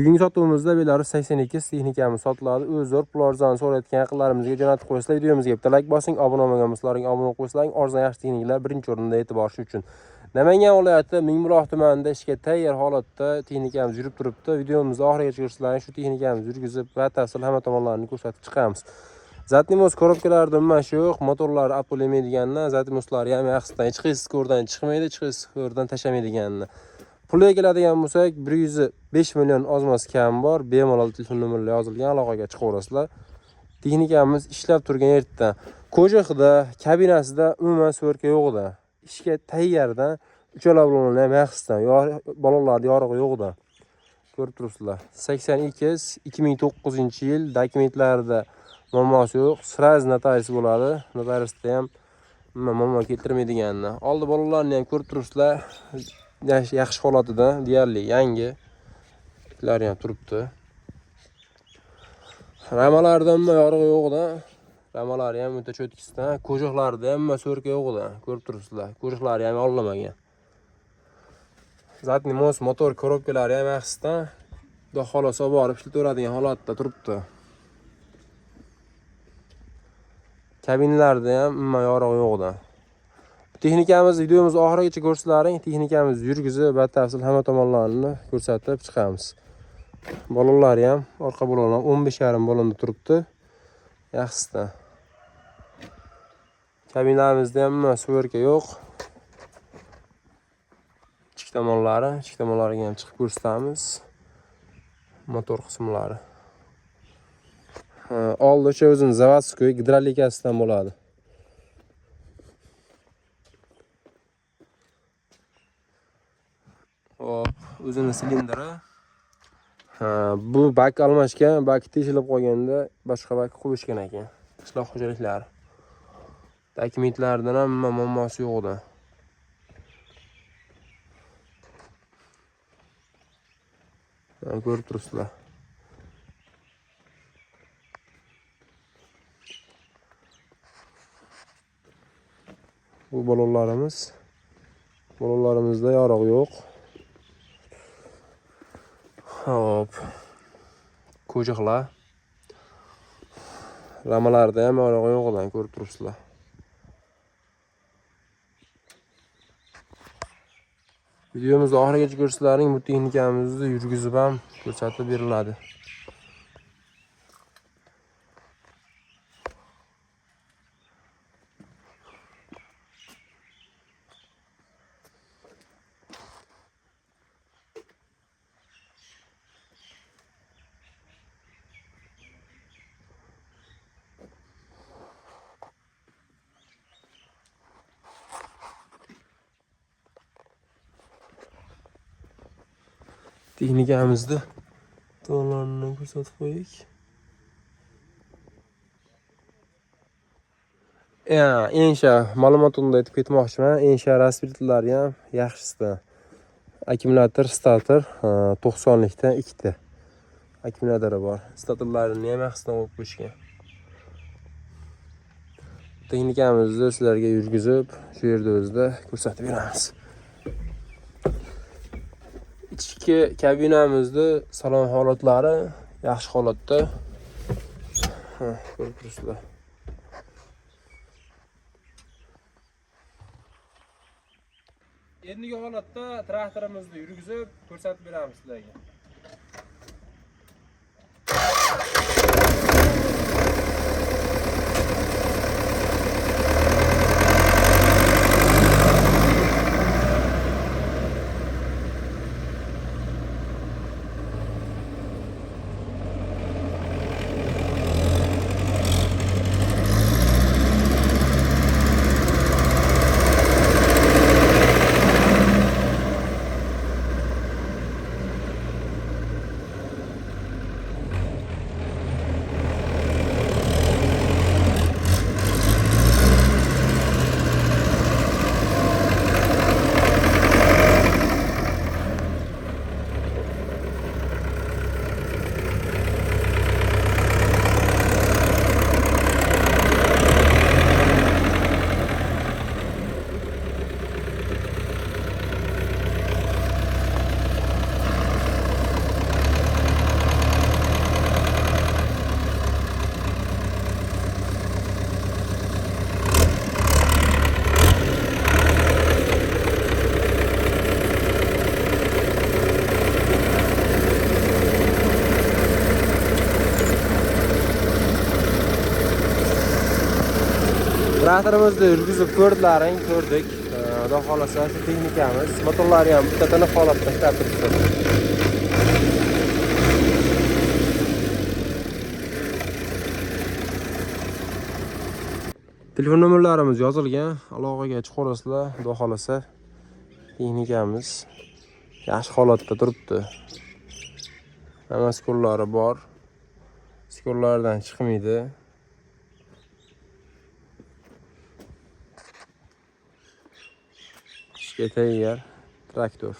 Bugungi sotuvimizda Belarus 82 texnikamiz sotiladi. O'zor pul arzon so'rayotgan yaqinlarimizga jo'natib qo'yasizlar. Videomizga bitta like bosing, obuna bo'lmagan bo'lsalaring obuna qo'yasizlar. Arzon yaxshi texnikalar birinchi o'rinda e'tibor shu uchun. Namangan viloyati Mingbuloq tumanida ishga tayyor holatda texnikamiz yurib turibdi. Videomizni oxirigacha ko'rsalaring shu texnikamiz yurgizib batafsil hamma tomonlarini ko'rsatib chiqamiz. Zatnimoz korobkalarida umumash yo'q, motorlar apul emaydiganlar, zatnimozlari ham yaxshidan hech qaysi ko'rdan chiqmaydi, hech qaysi ko'rdan tashlamaydiganlar. Pulga keladigan bo'lsak 105 million ozmas kam bor. Bemalol telefon nomerlari yozilgan, aloqaga chiqaverasizlar. Texnikamiz ishlab turgan yerdan. Ko'jiqda, kabinasida umuman so'rka yo'qda. Ishga tayyordan, uchala bilan ham yaxshidan, balolar yorug'i yo'qda. Ko'rib turibsizlar. 82 2009-yil dokumentlarida muammosi yo'q. Sraz notarius bo'ladi. Notariusda ham muammo keltirmaydiganini. Oldi balolarni ham ko'rib turibsizlar. Yaxshi holatida, deyarli yangi. Ular ham turibdi. Ramalarida ham yorug'i yo'qda. Ramalari ham o'ta cho'tkisdan, ko'jiqlarida ham so'rka yo'qda. Ko'rib turibsizlar. Ko'jiqlari ham olmagan. Zatnimoz motor korobkalari ham yaxshidan. Xudo xolosa borib ishlataveradigan holatda turibdi. Kabinlarda ham yorug'i yo'qda. Texnikamiz videomiz oxirigacha ko'rsalaring, texnikamiz yurgizib batafsil hamma tomonlarini ko'rsatib chiqamiz. Balonlari ham orqa balonlar 15,5 balonda turibdi. Yaxshidan. Kabinamizda ham so'rka yo'q. Ichki tomonlariga ham chiqib ko'rsatamiz. Motor qismlari. Oldi o'sha o'zini zavodskoy gidrolikasidan bo'ladi. O'zini silindri. Bu bak almashgan, bak teshilib qolganda boshqa bak qo'yishgan ekan. Qishloq xo'jaliklari. Dokumentlardan ham muammosi yo'qda. Ko'rib turibsizlar. Bu balonlarimiz. Balonlarimizda yorug' yo'q. Hop. Ko'jiqlar. Ramalarda ham yorug'i yo'qdan ko'rib turibsizlar. Videomizni oxirigacha ko'rsalaring, bu texnikamizni yurgizib ham ko'rsatib beriladi. Texnikamizni to'g'rilarini ko'rsatib qo'ydik. Ensha ma'lumotini aytib ketmoqchiman. Ensha raspirtlari ham yaxshisidan. Akkumulyator stator 90likdan 2 ta akkumulyatori bor. Statorlarini ham yaxshisidan qo'yib qo'yishgan. Texnikamizni sizlarga yurgizib, shu yerda o'zida ko'rsatib beramiz. Ichki kabinamizni salon holatlari yaxshi holatda. Ko'rib turibsizlar. Endigi holatda traktorimizni yurgizib ko'rsatib beramiz sizlarga. Traktorimizni yurgizib ko'rdilaring, ko'rdik. Xudo xolasa shu texnikamiz. Motorlari ham bittadan holatda ishlab turibdi. Telefon nomerlarimiz yozilgan. Aloqaga chiqarasizlar, xudo xolasa. Texnikamiz yaxshi holatda turibdi. Hamma skurlari bor. Skurlardan chiqmaydi. Ishga tayyor traktor.